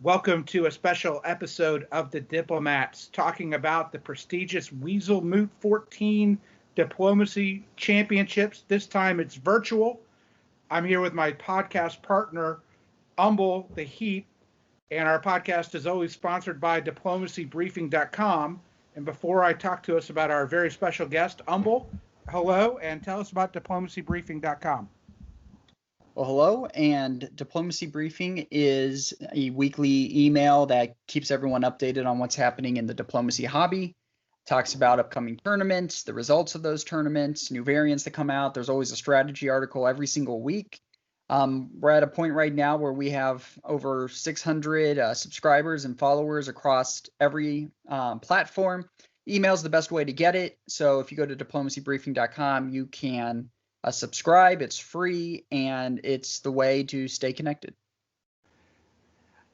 Welcome to a special episode of The Diplomats talking about the prestigious Weaselmoot 14 Diplomacy Championships. This time it's virtual. I'm here with my podcast partner, Umble the Heat, and our podcast is always sponsored by diplomacybriefing.com. And before I talk to us about our very special guest, Umble, hello, and tell us about diplomacybriefing.com. Well, hello, and Diplomacy Briefing is a weekly email that keeps everyone updated on what's happening in the diplomacy hobby, talks about upcoming tournaments, the results of those tournaments, new variants that come out. There's always a strategy article every single week. We're at a point right now where we have over 600 subscribers and followers across every platform. Email is the best way to get it. So if you go to diplomacybriefing.com, you can subscribe. It's free, and it's the way to stay connected.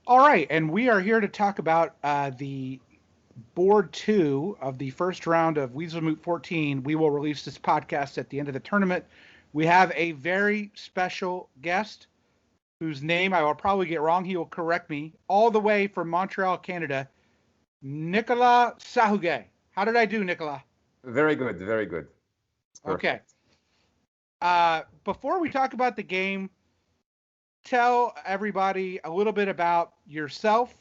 All right, and we are here to talk about the Board 2 of the first round of Weaselmoot 14. We will release this podcast at the end of the tournament. We have a very special guest whose name I will probably get wrong. He will correct me. All the way from Montreal, Canada, Nicolas Sahuguet. How did I do, Nicolas? Very good, very good. Okay. Before we talk about the game, tell everybody a little bit about yourself.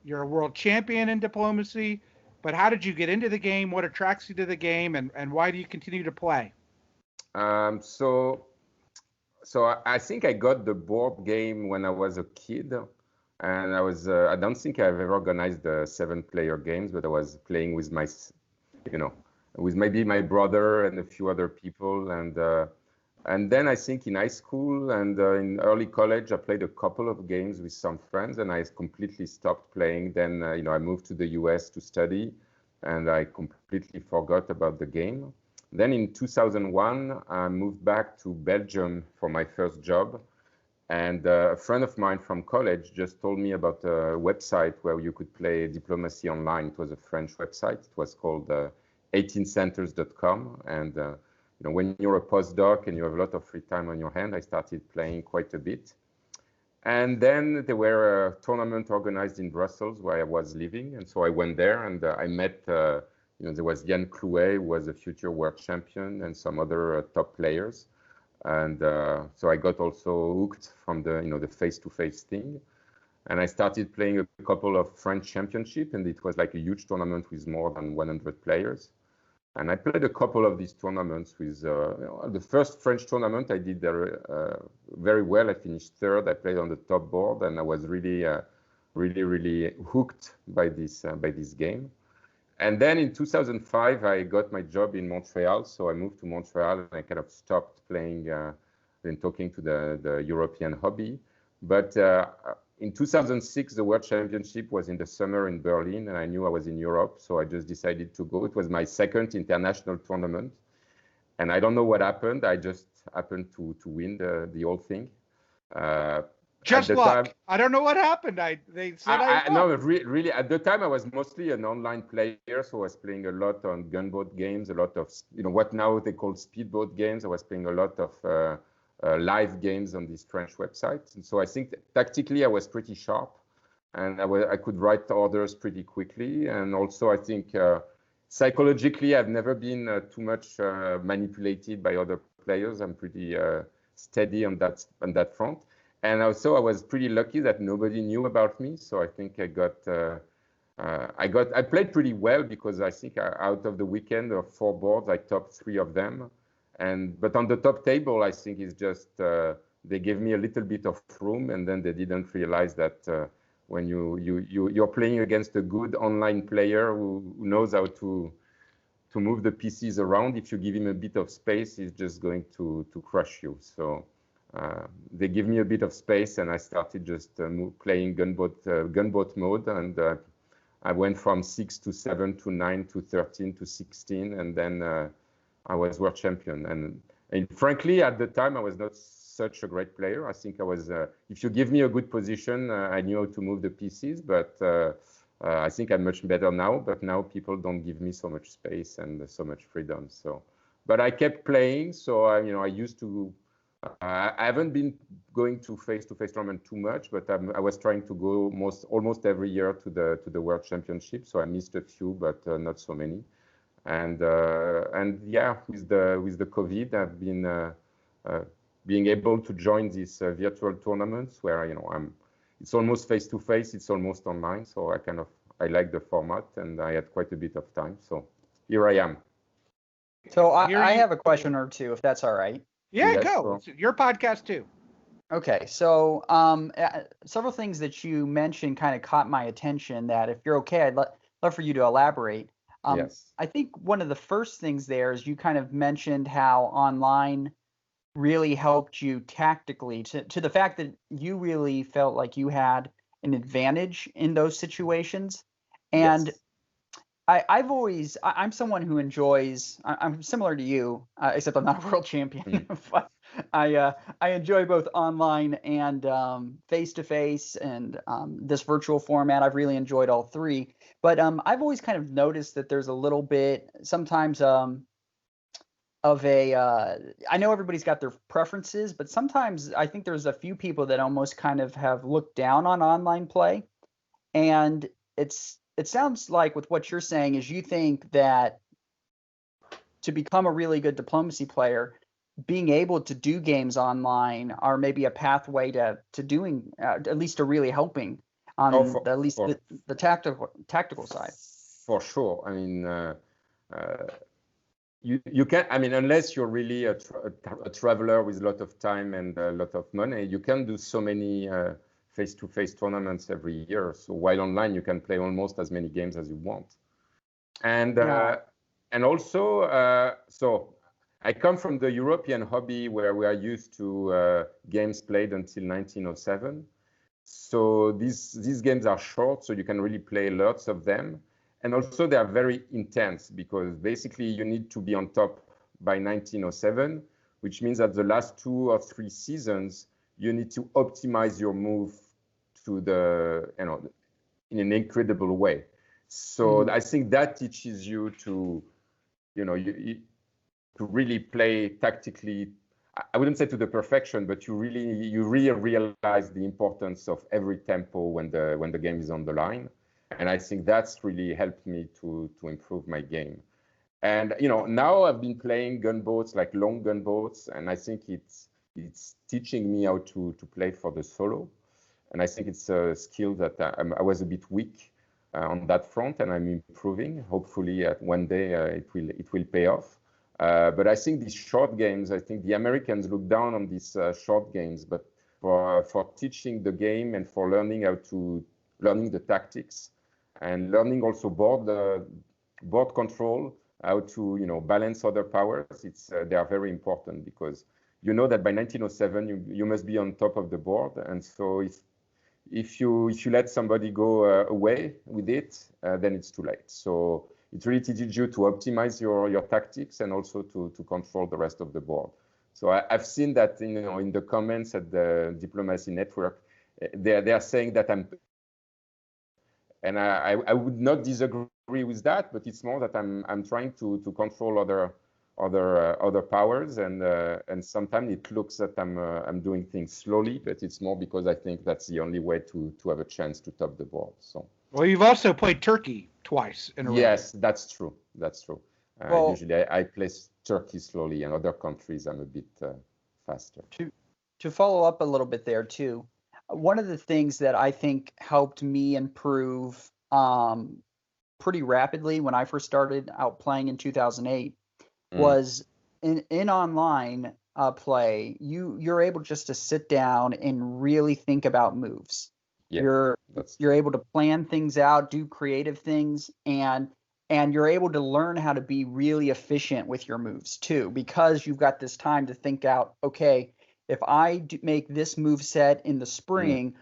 You're a world champion in diplomacy, but how did you get into the game? What attracts you to the game, and why do you continue to play? So I think I got the board game when I was a kid, and I don't think I've ever organized the 7-player games, but I was playing with with maybe my brother and a few other people, and then I think in high school and in early college, I played a couple of games with some friends, and I completely stopped playing. Then, I moved to the US to study, and I completely forgot about the game. Then in 2001, I moved back to Belgium for my first job. And a friend of mine from college just told me about a website where you could play diplomacy online. It was a French website. It was called 18centers.com. And when you're a postdoc and you have a lot of free time on your hand, I started playing quite a bit. And then there were a tournament organized in Brussels where I was living. And so I went there, and I met, there was Yann Clouet, who was a future world champion, and some other top players. And so I got also hooked from the face-to-face thing. And I started playing a couple of French championships, and it was like a huge tournament with more than 100 players. And I played a couple of these tournaments with the first French tournament I did very well. I finished third. I played on the top board, and I was really hooked by this game. And then in 2005, I got my job in Montreal. So I moved to Montreal, and I kind of stopped playing and talking to the European hobby. But in 2006, the World Championship was in the summer in Berlin, and I knew I was in Europe, so I just decided to go. It was my second international tournament, and I don't know what happened. I just happened to win the whole thing. Just luck. I don't know what happened. They said I won. No, really, at the time I was mostly an online player, so I was playing a lot on gunboat games, a lot of what now they call speedboat games. I was playing a lot of live games on this French website. And so I think tactically I was pretty sharp, and I could write orders pretty quickly. And also I think psychologically I've never been too much manipulated by other players. I'm pretty steady on that front. And also I was pretty lucky that nobody knew about me. So I think I played pretty well, because I think out of the weekend of 4 boards, I topped 3 of them. But on the top table, I think it's just they gave me a little bit of room, and then they didn't realize that when you're playing against a good online player who knows how to move the pieces around, if you give him a bit of space, he's just going to crush you. So they give me a bit of space, and I started just playing gunboat mode, and I went from 6 to 7 to 9 to 13 to 16, and then I was world champion. And frankly, at the time, I was not such a great player. I think I was, if you give me a good position, I knew how to move the pieces, but I think I'm much better now. But now people don't give me so much space and so much freedom. So, but I kept playing. So I used to I haven't been going to face-to-face tournament too much, but I was trying to go almost every year to the World Championship. So I missed a few, but not so many. And yeah, with the COVID, I've been being able to join these virtual tournaments where it's almost face-to-face, it's almost online. So I like the format, and I had quite a bit of time. So here I am. So I have a question or two, if that's all right. Yeah, Yes, go. so- It's your podcast too. Okay, so several things that you mentioned kind of caught my attention that if you're okay, I'd love for you to elaborate. Yes. I think one of the first things there is you kind of mentioned how online really helped you tactically to the fact that you really felt like you had an advantage in those situations. And Yes. I'm someone who enjoys, I'm similar to you, except I'm not a world champion, but I enjoy both online and face-to-face and this virtual format. I've really enjoyed all three, but I've always kind of noticed that there's a little bit sometimes of a, I know everybody's got their preferences, but sometimes I think there's a few people that almost kind of have looked down on online play. And it sounds like with what you're saying is you think that to become a really good diplomacy player, being able to do games online are maybe a pathway to doing at least to really helping on at least the tactical side. For sure. I mean, you can't. I mean, unless you're really a traveler with a lot of time and a lot of money, you can do so many face-to-face tournaments every year. So while online, you can play almost as many games as you want. And and also, so I come from the European hobby where we are used to games played until 1907. So these games are short, so you can really play lots of them. And also they are very intense because basically you need to be on top by 1907, which means that the last 2 or 3 seasons, you need to optimize your move to in an incredible way. So I think that teaches you to, to really play tactically. I wouldn't say to the perfection, but you really realize the importance of every tempo when the game is on the line. And I think that's really helped me to improve my game. And now I've been playing gunboats, like long gunboats, and I think it's teaching me how to play for the solo. And I think it's a skill that I was a bit weak on that front, and I'm improving. Hopefully, one day it will pay off. But I think these short games, I think the Americans look down on these short games, but for teaching the game and for learning the tactics and learning also board control, how to balance other powers, they are very important because you know that by 1907 you must be on top of the board, and so if you let somebody go away with it, then it's too late. So it really teaches you to optimize your tactics and also to control the rest of the board. So I've seen that in the comments at the Diplomacy Network, they are saying that and I would not disagree with that, but it's more that I'm trying to control other powers, and sometimes it looks that I'm doing things slowly, but it's more because I think that's the only way to have a chance to top the board. So. Well, you've also played Turkey twice in a row. Yes, that's true. That's true. Usually I play Turkey slowly, and other countries I'm a bit faster. To follow up a little bit there too, one of the things that I think helped me improve pretty rapidly when I first started out playing in 2008 was in online play. You're able just to sit down and really think about moves. Yeah, you're able to plan things out, do creative things, and you're able to learn how to be really efficient with your moves too, because you've got this time to think out, okay, if I make this move set in the spring,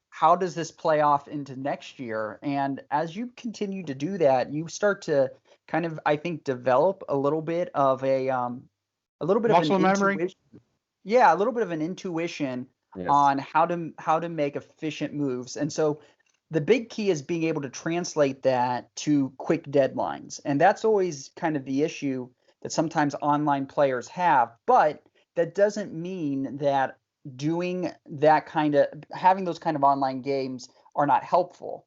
how does this play off into next year? And as you continue to do that, you start to kind of, I think, develop a little bit of muscle memory. Intuition. Yeah, a little bit of an intuition on how to make efficient moves. And so the big key is being able to translate that to quick deadlines. And that's always kind of the issue that sometimes online players have. But that doesn't mean that having those kind of online games are not helpful.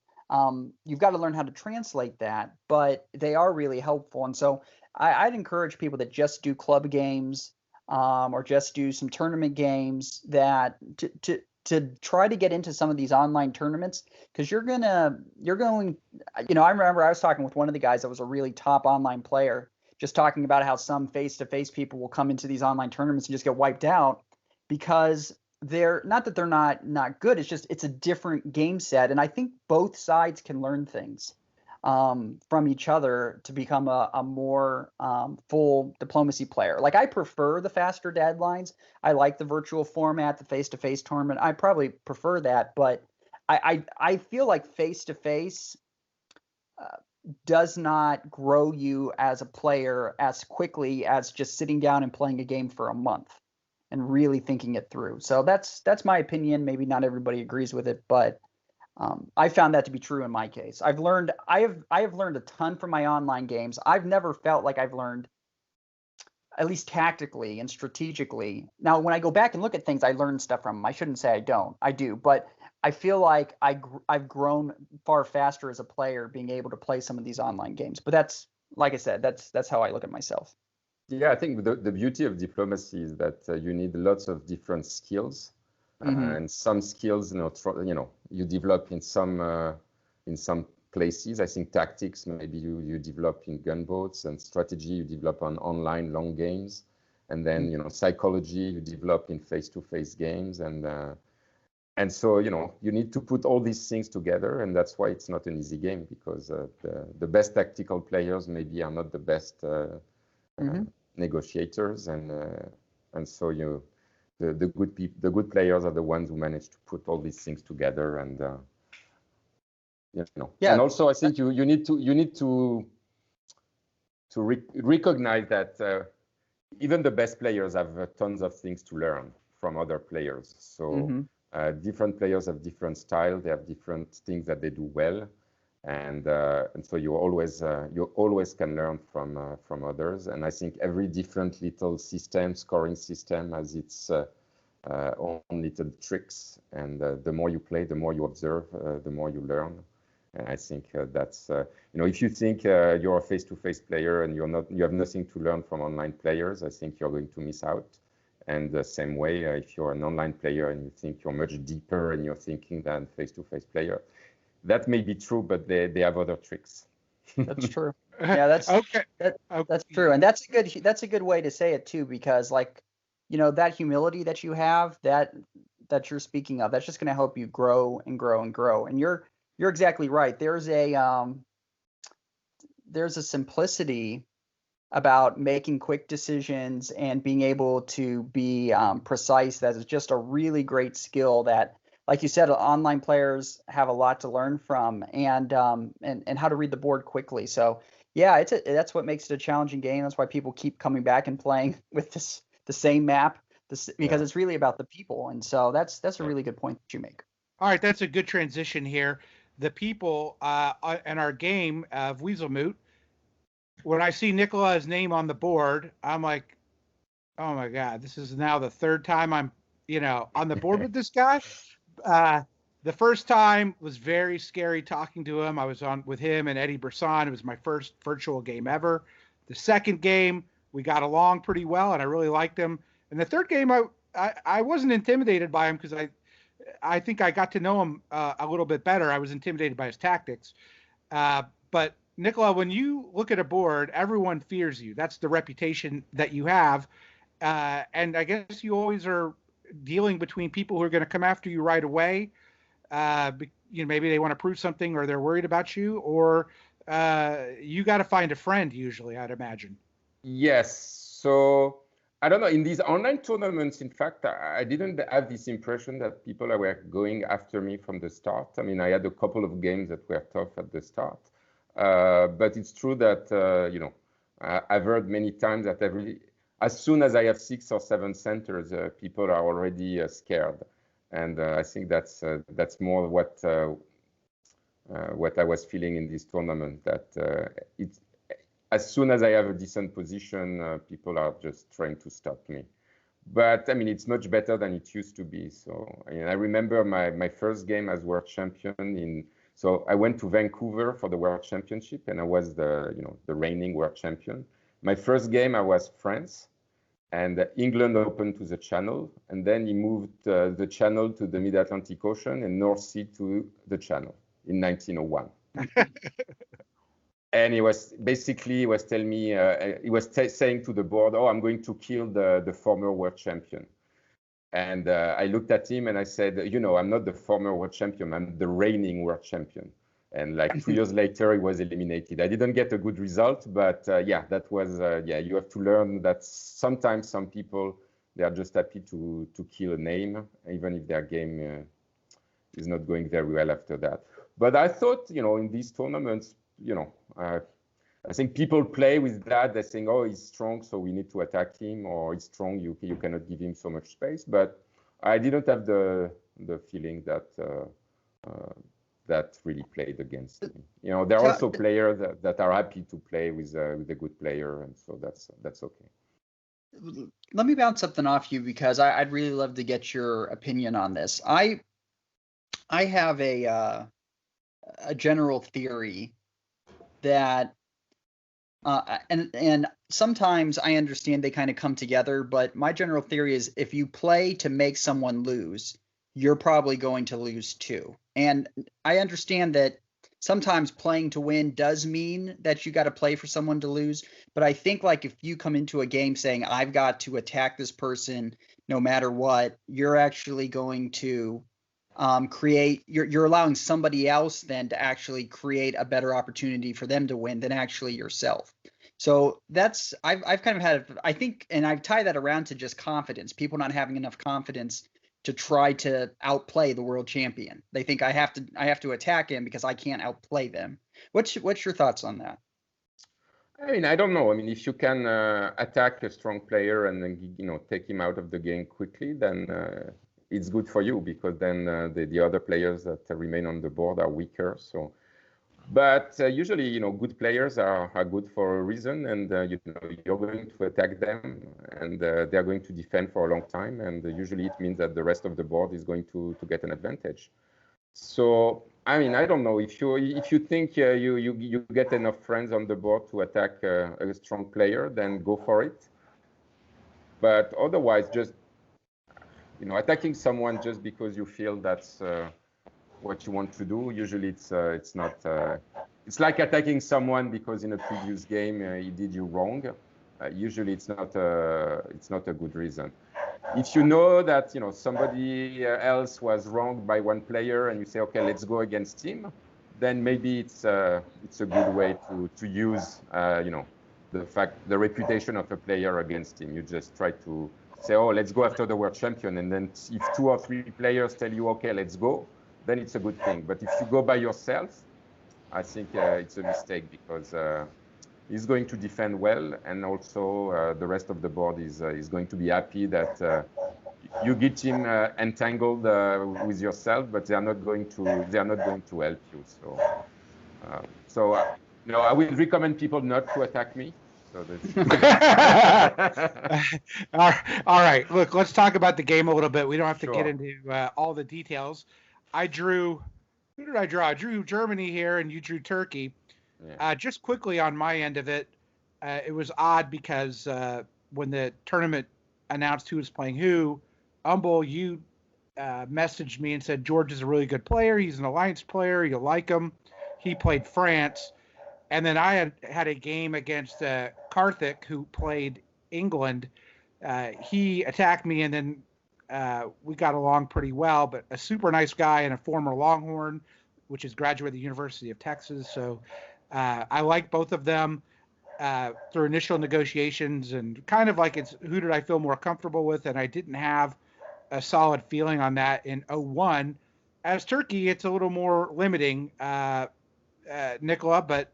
You've got to learn how to translate that, but they are really helpful. And so I'd encourage people that just do club games, or just do some tournament games, that to try to get into some of these online tournaments, because I remember I was talking with one of the guys that was a really top online player, just talking about how some face-to-face people will come into these online tournaments and just get wiped out because they're not good. It's just, it's a different game set. And I think both sides can learn things from each other to become a more full diplomacy player. Like, I prefer the faster deadlines. I like the virtual format, the face-to-face tournament. I probably prefer that, but I feel like face-to-face does not grow you as a player as quickly as just sitting down and playing a game for a month and really thinking it through. So that's my opinion. Maybe not everybody agrees with it, but I found that to be true in my case. I have learned a ton from my online games. I've never felt like I've learned, at least tactically and strategically. Now, when I go back and look at things, I learn stuff from them. I shouldn't say I don't. I do, but I feel like I've grown far faster as a player being able to play some of these online games. But that's, like I said, that's how I look at myself. Yeah, I think the beauty of diplomacy is that you need lots of different skills. And some skills, you develop in some places. I think tactics, maybe you develop in gunboats, and strategy you develop on online long games, and then psychology you develop in face-to-face games, and so you need to put all these things together, and that's why it's not an easy game, because the best tactical players maybe are not the best negotiators, and so the good players are the ones who manage to put all these things together, and Yeah. And also, I think you need to recognize that even the best players have tons of things to learn from other players. So different players have different style. They have different things that they do well, and so you always can learn from others. And I think every different little scoring system has its own little tricks. And the more you play, the more you observe, the more you learn. And I think that's if you think you're a face-to-face player and you have nothing to learn from online players, I think you're going to miss out. And the same way, if you're an online player and you think you're much deeper in your thinking than face-to-face player, that may be true, but they have other tricks. That's true. Yeah, that's okay. That's true, and that's a good way to say it too, because that humility that you have, that you're speaking of, that's just going to help you grow and grow and grow. And you're exactly right. There's a simplicity about making quick decisions and being able to be precise. That is just a really great skill that, like you said, online players have a lot to learn from, and how to read the board quickly. So yeah, that's what makes it a challenging game. That's why people keep coming back and playing with the same map, because it's really about the people. And so that's a really good point that you make. All right, that's a good transition here. The people in our game of Weaselmoot, when I see Nicolas' name on the board, I'm like, oh my God, this is now the third time I'm, on the board with this guy. The first time was very scary talking to him. I was on with him and Eddie Brisson. It was my first virtual game ever. The second game, we got along pretty well, and I really liked him. And the third game, I wasn't intimidated by him, because I think I got to know him a little bit better. I was intimidated by his tactics. But Nicolas, when you look at a board, everyone fears you. That's the reputation that you have. And I guess you always are dealing between people who are going to come after you right away. Maybe they want to prove something, or they're worried about you, or you got to find a friend usually, I'd imagine. Yes. So I don't know. In these online tournaments, in fact, I didn't have this impression that people were going after me from the start. I mean, I had a couple of games that were tough at the start. But it's true that, I've heard many times that as soon as I have 6 or 7 centers, people are already scared. And I think that's more what I was feeling in this tournament, that as soon as I have a decent position, people are just trying to stop me. But I mean, it's much better than it used to be. So I remember my first game as world champion so I went to Vancouver for the world championship, and I was the reigning world champion. My first game I was France, and England opened to the channel, and then he moved the channel to the Mid-Atlantic Ocean and North Sea to the channel in 1901. And he was telling me, he was saying to the board, "Oh, I'm going to kill the former world champion." And I looked at him and I said, "I'm not the former world champion, I'm the reigning world champion." And like 2 years later, he was eliminated. I didn't get a good result, but that was, you have to learn that sometimes some people, they are just happy to kill a name, even if their game is not going very well after that. But I thought, in these tournaments, I think people play with that. They're saying, "Oh, he's strong, so we need to attack him," or "He's strong, you cannot give him so much space." But I didn't have the feeling that that really played against me. There are also players that are happy to play with a good player, and so that's okay. Let me bounce something off you, because I'd really love to get your opinion on this. I have a general theory that and sometimes I understand they kind of come together, but my general theory is if you play to make someone lose, you're probably going to lose too. And I understand that sometimes playing to win does mean that you got to play for someone to lose. But I think like if you come into a game saying, "I've got to attack this person no matter what," you're actually going to you're allowing somebody else then to actually create a better opportunity for them to win than actually yourself. So that's I've kind of had, I think, and I've tied that around to just confidence, people not having enough confidence to try to outplay the world champion. They think I have to attack him because I can't outplay them. What's your thoughts on that? I mean, I don't know. I mean, if you can attack a strong player and then take him out of the game quickly, then it's good for you, because then the other players that remain on the board are weaker. So, but usually, good players are good for a reason, and you're going to attack them, and they're going to defend for a long time, and usually it means that the rest of the board is going to get an advantage. So, I mean, I don't know if you think you get enough friends on the board to attack a strong player, then go for it. But otherwise, just attacking someone just because you feel that's what you want to do, usually it's not. It's like attacking someone because in a previous game he did you wrong. Usually it's not a good reason. If you know that somebody else was wronged by one player and you say, "Okay, let's go against him," then maybe it's a good way to use the reputation of a player against him. You just try to say, "Oh, let's go after the world champion," and then if 2 or 3 players tell you, "Okay, let's go," then it's a good thing. But if you go by yourself, I think it's a mistake, because he's going to defend well, and also the rest of the board is going to be happy that you get him entangled with yourself, but they are not going to help you. So I will recommend people not to attack me. So all right. Look, let's talk about the game a little bit. We don't have to get into all the details. Who did I draw? I drew Germany here, and you drew Turkey. Yeah. Just quickly on my end of it, it was odd because when the tournament announced who was playing who, you messaged me and said, "George is a really good player. He's an alliance player. You'll like him. He played France." And then I had a game against Karthik, who played England. He attacked me, and then we got along pretty well, but a super nice guy and a former Longhorn, which is graduate of the University of Texas. So I like both of them through initial negotiations, and kind of like it's who did I feel more comfortable with, and I didn't have a solid feeling on that in 01. As Turkey, it's a little more limiting, Nicolas, but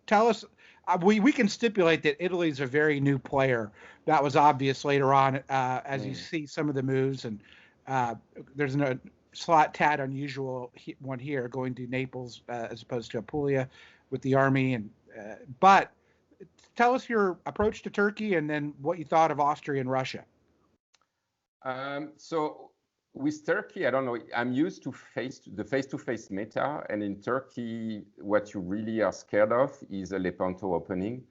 tell us, we can stipulate that Italy's a very new player. That was obvious later on as you see some of the moves, and there's a slot tad unusual one here going to Naples as opposed to Apulia with the Army. And but tell us your approach to Turkey, and then what you thought of Austria and Russia. So with Turkey, I don't know. I'm used to the face-to-face meta, and in Turkey, what you really are scared of is a Lepanto opening,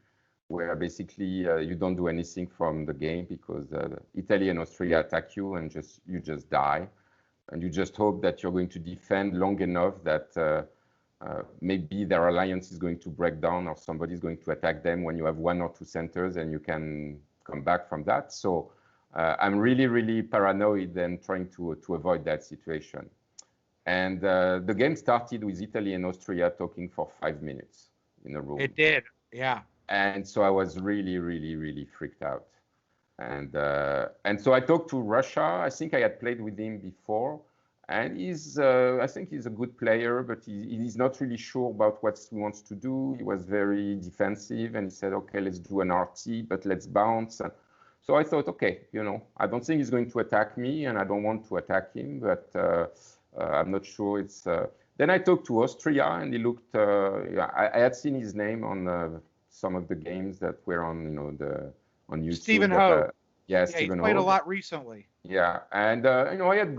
where basically you don't do anything from the game because Italy and Austria attack you and you just die, and you just hope that you're going to defend long enough that maybe their alliance is going to break down or somebody's going to attack them when you have one or two centers and you can come back from that. So I'm really, really paranoid and trying to avoid that situation. And the game started with Italy and Austria talking for 5 minutes in a room. It did, yeah. And so I was really, really, really freaked out. And so I talked to Russia. I think I had played with him before. And I think he's a good player, but he's not really sure about what he wants to do. He was very defensive, and he said, okay, let's do an RT, but let's bounce. And so I thought, okay, I don't think he's going to attack me, and I don't want to attack him, but I'm not sure it's... Then I talked to Austria, and he looked... I had seen his name on some of the games that were on, on YouTube. Stephen Ho. Yeah, Stephen Ho. He's played a lot recently. Yeah, and I had